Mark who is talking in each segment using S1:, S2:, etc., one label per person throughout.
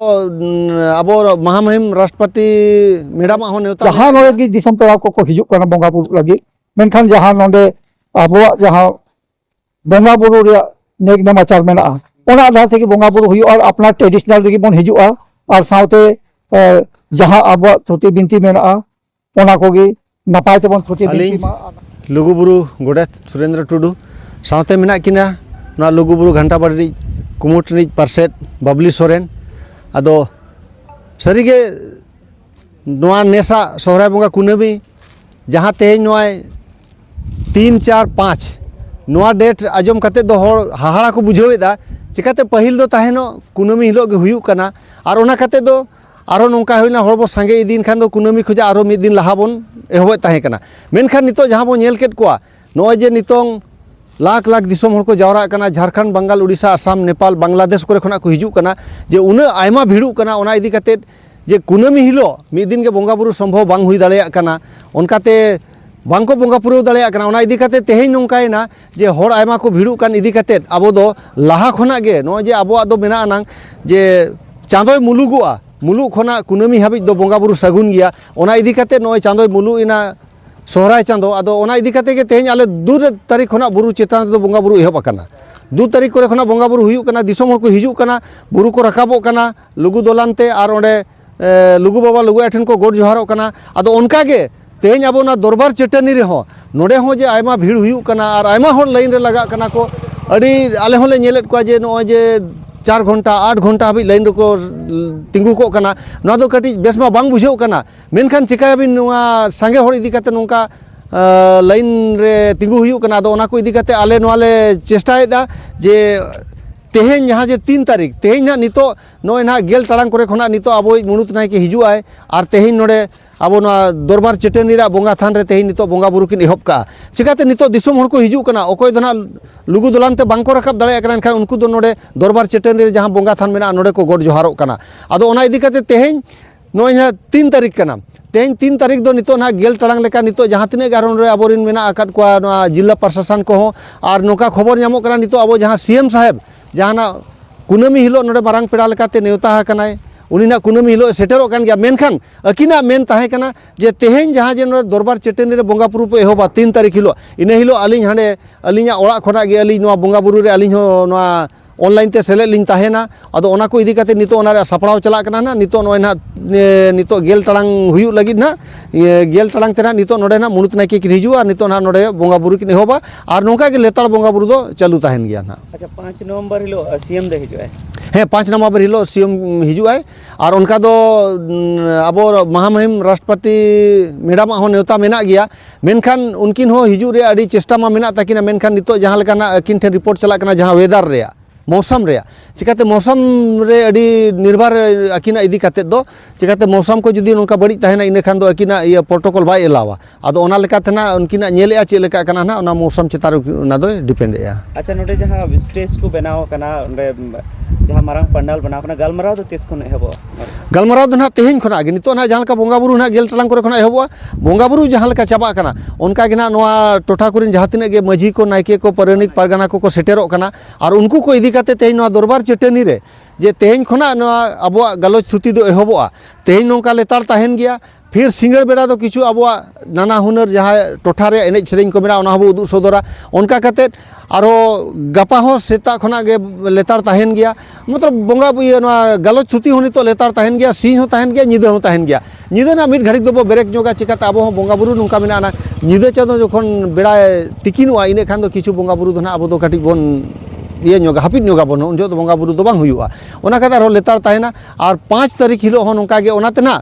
S1: अब महामहिम राष्ट्रपति मैडम नेता
S2: जहाँ नोड़े दिसम पेड़ा को हिजुक करना बोंगा बुरु लगी मेनखान जहाँ नोड़े आबोआ जहाँ बोंगा बुरु रे नेक नेमाचार मेना ओना आधार थे कि बोंगा बुरु हुई और अपना ट्रेडिशनल रे बन हिजुआ और साउते जहाँ आबोआ थुती बिनती मेना ओना कोगी नपाय तेबन थुती बिनती मा
S1: लुगुबुरु गोडेत सुरेंद्र टुडू साउते मेना किना ना लुगुबुरु घंटा बाड़ी कुमुटनी पार्षद बबली सोरेन अदो सरीगे नोआ नेसा सोहराय बोंगा कुनामी जहाँ तेज नोआ 3, 4, 5 नोआ डेट आजम कते दो हर हाहाड़ा को बुझावेदा चिकाते पहिल दो ताहेनो कुनामी हिलो गे हुयुक कना और ओना कते दो आरो नोंका होइना हरबो सांगे इदिन खान दो कुनामी खुजा आरो मिद दिन लाहा बोन एहबे ताहे कना मेनखान नितो जहाँ बो नेल केट कोआ नोय जे नितों लाख लाख दिसम हर को जावरा कना झारखंड बंगाल उड़ीसा आसाम नेपाल बांग्लादेश करे खना को हिजुक कना जे उना आयमा भिड़ुक कना ओना इदी कते जे कुनामी हिलो मिद दिन के बोंगा बुरु संभव बांग हुई दाड़ेया कना ओनकाते बांको बोंगा पुरौ दाड़ेया कना ओना इदी कते तेहेñ नोंकायना जे हर आयमा को भिड़ुक कान इदी कते आबो दो लाहा खना गे नो जे आबो दो मेना नांग जे चांदोय मुलुगुआ मुलुग खना कुनामी हाबिज दो बोंगा बुरु सगुन गिया ओना इदी कते नो चांदोय मुलुग इना सोहराय चांदो आदो ओना इदी कते के तेहेñ आले 2 तारीख खना बुरु चेतान दो बोंगा बुरु एहब आकना 2 तारीख करे खना बोंगा बुरु हुयुक कना दिसम हर को हिजुक कना बुरु को रकाबो कना लुगु दोलानते आर ओंडे लुगु बाबा लुगु आठन को गोड जोहारो कना आदो ओनका गे तेहेñ आबो ना दरबार चेटनी रे हो नोडे हो जे आयमा भीड़ हुयुक कना आर आयमा हर लाइन रे लगा कना को अड़ी आले होले नेलेट को जे नो जे 4 घंटा 8 घंटा हाबी लाइन को तिंगु को कना ना दो कटी बेसमा बांग बुझाव कना मेनखान चिकायाबिन नोआ सांगे हर इदी कते नोंका लाइन रे तिंगु हुयुक कना दो ओना को इदी कते आले नोआले चेष्टायदा जे तेहेñ जहाँ जे 3 तारीख तेहेñ ना नितो नोय ना गेल टाड़ांग करे खना नितो आबो मुनुत नाय के हिजुआय आर तेहेñ नोडे आबो ना दरबार चेटनी रा बोंगा थान रे तेहेñ नितो बोंगा बुरु किन एहब का चिकाते नितो दिसम हर को हिजुक कना ओकोय दना लुगु दोलानते बांको रकाब दाड़े कना एनखान उनको दो नोडे दरबार चेटनी रे जहाँ बोंगा थान मेना नोडे को गोड जोहारो कना आदो ओना इदी कते तेहेñ नोय ना 3 तारीख कना तेहेñ 3 तारीख दो नितो ना गेल टाड़ांग लेका नितो जहाँ तिने गारोन रे आबोरिन मेना आकाद कोआ नोआ जिला प्रशासन को हो आर नोका खबर नामो कना नितो आबो जहाँ सीएम साहेब जहाँ ना कुनामी हिलो नोडे मारांग पेड़ा लेकाते नेवता हाकनाय उनी ना कुनामी हिलो सेटेरो कान गया मेनखान अकिना मेन ताहे कना जे तेहेñ जहाँ जे नोडे दरबार चेटनी रे बोंगा बुरु पे एहोबा 3 तारीख हिलो इने हिलो अलिñ हांडे अलिñा ओड़ा खना गे अलिñ नोआ बोंगा बुरु रे अलिñ हो नोआ ऑनलाइन ते सेले लिंग ताहेना अदो ओना को इदी काते नितो ओना रे सापड़ाव चला कना ना नितो नोय ना नितो गेल टाड़ांग हुयु लगिद ना गेल टाड़ांग तेना नितो नोडे ना मुनुत नायके कि हिजुआ नितो ना नोडे बोंगा बुरु किन एहोबा आर नोंका के लेतार बोंगा बुरु दो चालू ताहेन गया ना।
S3: अच्छा 5 नवंबर हिलो सीएम दे हिजुआय
S1: हाँ 5 नवंबर हिलो सीएम हिजुआय और उनका दो अब महामहिम राष्ट्रपति मैडम हो नेवता मेना गया मेनखान उनकिन हो हिजु रे अड़ी चेष्टा मा मेना ताकिना मेनखान नितो जहाँ लेकाना अकिन ठे रिपोर्ट चला कना जहाँ वेदर रे मौसम रे चिकाते मौसम रे अड़ी निर्भर अकिना इदी काते दो चिकाते मौसम को जुदी उनका बड़ी ताहेना इने खान दो अकिना ये प्रोटोकॉल बाय एलावा आदो ओना लेकाते ना उनकिना नेलेआ चे लेका कना ना ओना मौसम चेतार ना दो डिपेंड एया।
S3: अच्छा नोडे जहाँ स्टेज को बनाव कना ओंडे जहाँ मारांग पंडाल बनाव कना गलमराव दो तेस खन एहबो
S1: गलमराव दो ना तेहेñ खना गे नितो ना जहाँ का बोंगा बुरु ना गेल टाड़ांग करे खना एहबो बोंगा बुरु जहाँ लेका चाबा कना उनका गे ना नोआ टोठा कुरिन जहाँ तिने गे मझी को नायके को परनिक पारगाना को सेटेरो कना और उनको को इदी काते तेहेñ नोआ दरबार चेटनी रे जे तेहेñ खना नोआ अबोआ गलोच थुती दो एहबोआ तेहेñ नोंका लेतार ताहेन गया फिर सिंगड़ बेड़ा दो किछु अबोआ नाना हुनर जहाँ टोठा रे एनेज सेरेñ को मेना ओना हबो उदुग सदरा ओनका कते आरो गपा हो सेता खना गे लेतार ताहेन गया मतलब बोंगा ये नोआ गलोच थुती होनी तो लेतार ताहेन गया सिंह हो ताहेन गया निदा हो ताहेन गया निदा ना मिड घड़िक दो ब्रेक जोगा चिकाते आबो हो बोंगा बुरु नोंका मेना ना निदा चादो जखन बेड़ा तिकिनुआ इने खान दो किछु बोंगा बुरु दो ना आबो दो काटिक बोन ये नोगा हापिद नोगा बन उन जो बोंगा बुरु दो बांग हुयुआ ओना खातिर हो लेतार ताहेना और 5 तारीख हिलो हो नोंका गे ओनाते ना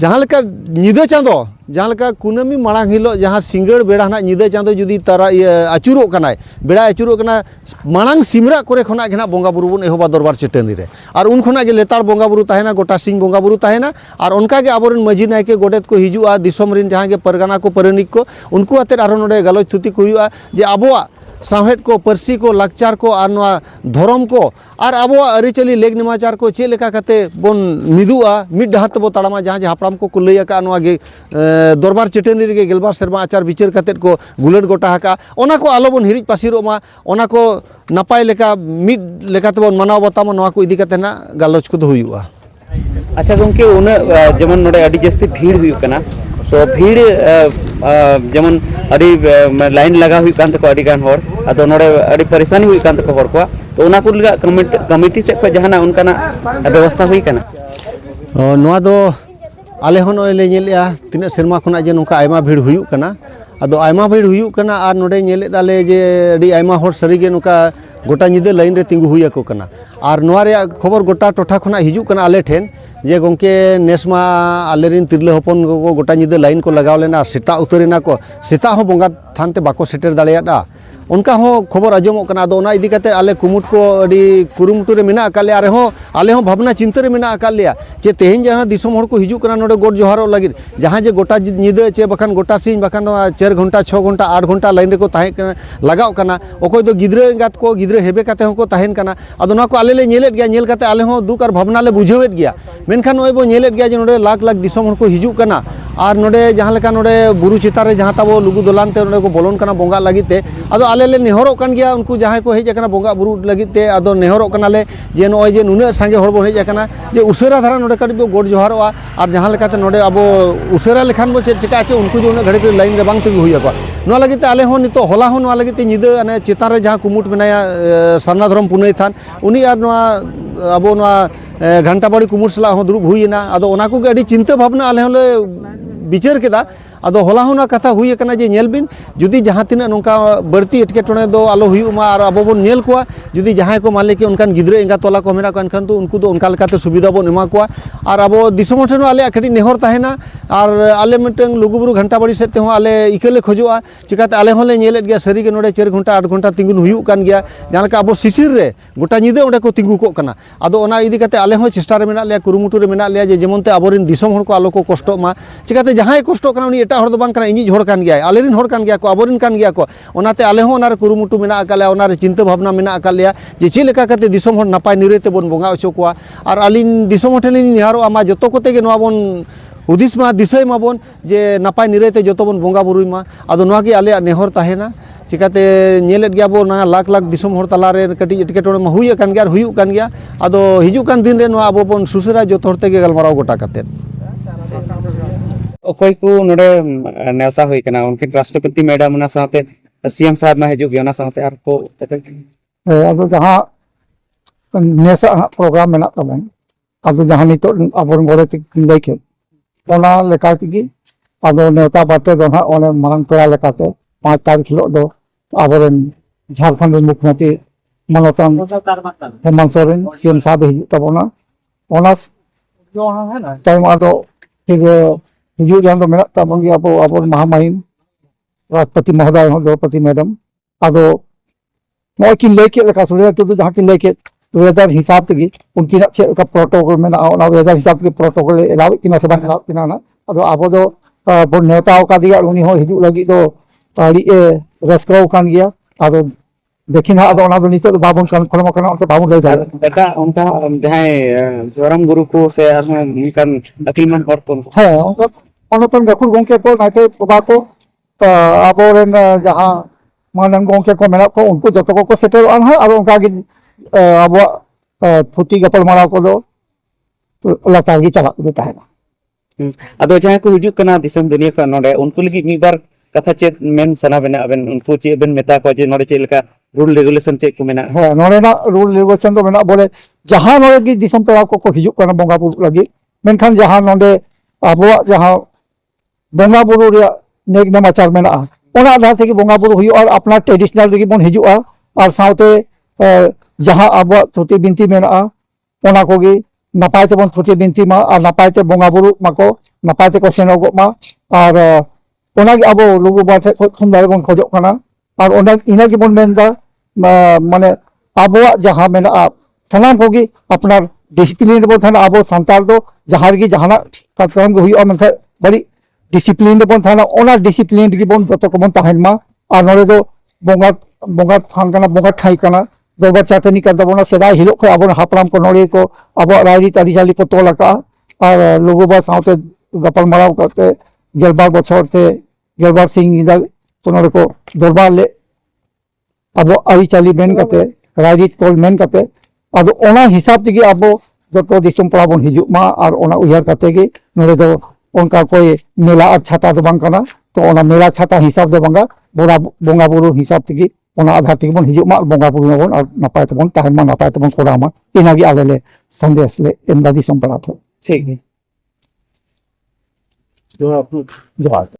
S1: जहाँ लेका निदा चांदो जहाँ लेका कुनामी माड़ांग हिलो जहाँ सिंगड़ बेड़ा ना निदा चांदो जुदी तारा आचुरो कनाय बेड़ा आचुरो कना माड़ांग सिमरा करे खना गे ना बोंगा बुरु बन एहोबा दरबार चेटनी रे और उन खना गे लेतार बोंगा बुरु ताहेना गोटा सिंह बोंगा बुरु ताहेना और उनका गे आबोरन मझी नायके गोडेत को हिजुआ दिसम रिन जहाँ गे परगाना को परनिक को उनको आते आरो नोडे गलोच थुती को हुयुआ जे आबोआ साहेद को परसी को लाकचार को और नोआ धर्म को और आबो अरिचली लेग निमाचार को चे लेका कते बोन मिदुआ मिड डहार तबो ताड़ामा जहाँ हापराम को लैया का नोआ गे दरबार चेटनी रे गेलबार सेरमा आचार विचार कते को गुलट गोटा हाका ओना को आलो बोन हिरिज पासिरोमा ओना को नपाय लेका मिड लेका तबो मनाव बतामा नोआ को इदी कते ना गालोच को दो हुयुआ।
S3: अच्छा गंके उन जेमन नोडे अडी जस्ती भीड़ हुई कना तो भीड़ जेमन अडी लाइन लगा हुई कान तको अडी गान होर अदो नोडे अडी परेशानी हुई कान तको होर को तो उना को लगा कमिटी से को जहाना उनकाना व्यवस्था हुई कना
S1: नोआ दो आले होन ले नेलेया तिना सेरमा खुना जे नोका आयमा भीड़ हुई कना अदो आयमा भीड़ हुई कना आर नोडे नेले दाले जे अडी आयमा होर सरीगे नोका गोटा निदे लाइन रे तिंगु हुई को कना आर नोआ रे खबर गोटा टोठा खुना हिजु कना आले ठेन जे गंके नेसमा आलेरिन तिरले हपन को गोटा निदे लाइन को लगाव लेना सेता उतरेना को सेता हो बोंगा थानते बाको सेटर दाड़ेयादा उनका हो खबर आजमो कना दो ना इदी कते आले कुमुट को अडी कुरुमुटु रे मेना काले आले हो भावना चिंता रे मेना कालिया जे तेहेन जहां दिसम हर को हिजु कना नोडे गोड जोहारो लगिर जहां जे गोटा निदे चे बखान गोटा सिन बखान 4 घंटा 6 घंटा 8 घंटा लाइन रे को ताहे लगाव कना ओकोय दो गिद्रे गात को गिद्रे हेबे कते हो को ताहेन कना अदो ना को आले ले नेलेत गया नेल कते आले हो दुक आर भावना ले बुझेवेत गया मेनखान ओय बो नेलेत गया जे नोडे लाख लाख दिसम हर को हिजु कना और नोडे जहां लेका नोडे बुरु चिता रे जहां ताबो लुगु दोलान ते नोडे को बोलोन कना बोंगा लगिते अदो आले ले नेहरो कान गया उनको जहां को हेज कना बोंगा बुरु लगिते अदो नेहरो कना ले जे नोय जे नुने संगे हर बो हेज कना जे उसेरा धारा नोडे कडी बो गोड जोहारोआ और जहां लेकाते नोडे अबो उसेरा लेखान बो चेक चिका उनको जो घड़ी के लाइन रे बांग तिगु हुई को नो लगिते आले हो नितो होला हो नो लगिते निदे अने चिता रे जहां कुमुट मेनाया सरना धर्म पुनई थान उनी आर नो अबो नो घंटा बाड़ी कुमुट सला हो दुरुब हुईना अदो ओना को अडी चिंता भावना आले होले विचार केदा अदो होला होना कथा हुई कना जे नेल बिन जुदी जहां तिना नोंका बर्ती एटकेटोने दो आलो हुयुमा और अबो बोन नेल कोआ जुदी जहां को माले के उनकान गिद्रे एंगा तोला को मेना कान तो उनको दो उनका लेकाते सुविधा बोन एमा कोआ और अबो दिसम ठेनो आले खडी नेहर ताहेना और आले मिटंग लुगुबुरु घंटा बाड़ी सेते हो आले इकेले खोजोआ चिकाते आले होले नेलेत गया सरी के नोडे 4 घंटा 8 घंटा तिंगुन हुयु कान गया जहां लेका अबो सिसिर रे गोटा निदे ओंडे को तिंगु को कना अदो ओना इदी काते आले हो चेष्टा रे मेना ले कुरुमुटु रे मेना ले जे जेमनते अबोरिन दिसम हर को आलो को कष्ट मा चिकाते जहां कष्ट कना उनी एटा हर दो बांग कना इनी हर कान गया आलेरिन हर कान गया को अबोरिन कान गया को ओनाते आले हो ओनारे कुरुमुटु मेना काले ओनारे चिंता भावना मेना कालिया जे चे लेका काते दिसम हर नापाय निरेते बोन बोंगा ओचो कोआ और आलिन दिसम ठेलिन निहारो आमा जतो कोते गे नोआ बोन हुदिस मा दिसय माबोन जे नापाय निरेते जतो बोन बोंगा बुरुई मा अदो नोआ की आले नेहर ताहेना चिकाते नेलेत गया बो ना लाख लाख दिसम हर तलारे कटी एटकेटोने मा हुई कान गया हुयु कान गया अदो हिजु कान दिन रे नोआ अबो बोन सुसरा जतो हरते गे गलमाराव गोटा काते
S3: ओकोय को नोडे नेवता हुई कना उनके राष्ट्रपति मैडम ना साथे सीएम साहब ना हिजु गया ना साथे आर को
S2: अब जहां नेसा प्रोग्राम मेना तबन अब जहां नितो अब गोरे तिंदै के ओना लेका तिगी अब नेता बाते दो ना ओने मांग पेड़ा लेकाते 5 तारीख हिलो दो आबरन झारखंड मुख्यमंत्री मनोतन हेमंत सोरेन सीएम साहब हिजु तबना ओना जो है ना टाइम आदो फिर हिजु जहां मेना तबन अब अब महामहिम राष्ट्रपति महोदय हो द्रौपदी मैडम आदो नोय किन लेके लेका सुरे तो जहां किन लेके वेदर हिसाब तगी उनकी चे का प्रोटोकॉल में ना वेदर हिसाब के प्रोटोकॉल एलाव किना से बन एलाव किना ना अदो आबो दो बो नेता का दिया उनी हो हिजु लगी तो आड़ी ए रस्कराव कान गया अदो देखिना अदो ना दो नितो बाबन कन्फर्म करना तो बाबन ले जाए
S3: बेटा उनका जहां जोरम गुरु को से निकन अकीमन और को
S2: है उनका अनुपम गखुर गोंके को नाते बाबा को आबो रेन जहां मानन गोंके को मेना को उनको जतो को सेटल अन है और उनका अब फुटी गपल मारा को दो तो लाचारगी चला देता है
S3: अदो जहां को हिजु कना दिसम दुनिया का नोडे उनको लगी मी बार कथा चेत मेन सना बना अबन उनको चे बन मेता को जे नोडे चेलका रूल रेगुलेशन चेक को मेना
S2: है नोडे ना रूल रेगुलेशन तो मेना बोले जहां नोडे की दिसम पेड़ा को हिजु कना बोंगा बुरु लगी मेनखान जहां नोडे अबो जहां बोंगा बुरु रे नेक नमाचार मेना ओना आधार थे बोंगा बुरु हुई और अपना ट्रेडिशनल रे बोन हिजुआ और साउते जहां अब थुती बिनती मेना ओना कोगी नपाय ते बोन थुती बिनती मा और नपाय ते बोंगा बुरु माको नपाय ते को सेनोगो मा और ओना के अब लोगो बाथे खुंदारे बोन खोजो कना और ओना इना के बोन मेनदा माने अब जहां मेना सनाम कोगी अपना डिसिप्लिन बोन थाना अब संताल दो जहां की जहाना कार्यक्रम हुई और मनखे बड़ी डिसिप्लिन बोन थाना ओना डिसिप्लिन की बोन जतो को बोन ताहेन मा और नोरे दो बोंगा बोंगा थान कना बोंगा ठाई कना दोबर चाटनी कर दबोना सेदाय हिलो को अब हापराम को नोरे को अब रायरी तारीजाली को तोल का और लोगो बा साउते गपल मराव करते गेलबार बछर से गेलबार सिंह इदा तो नोरे को दरबार ले अब आई चाली मेन करते रायरी कोल मेन करते अब ओना हिसाब तगी अब जोतो दिसम पड़ा बन हिजुक मा और ओना उयार करते गे नोड़े दो उनका कोई मेला और छाता तो बांग कना तो ओना मेला छाता हिसाब दो बांगा बोरा बोंगा बुरु हिसाब तेगी ओना आधार तेगी बन हिजुक मा बोंगा बुरु बन और नापाय तबन ताहन मा नापाय तबन कोड़ा मा इनागी आलेले संदेश ले एमदा दिसम पड़ा तो
S3: ठीक है
S2: जोहार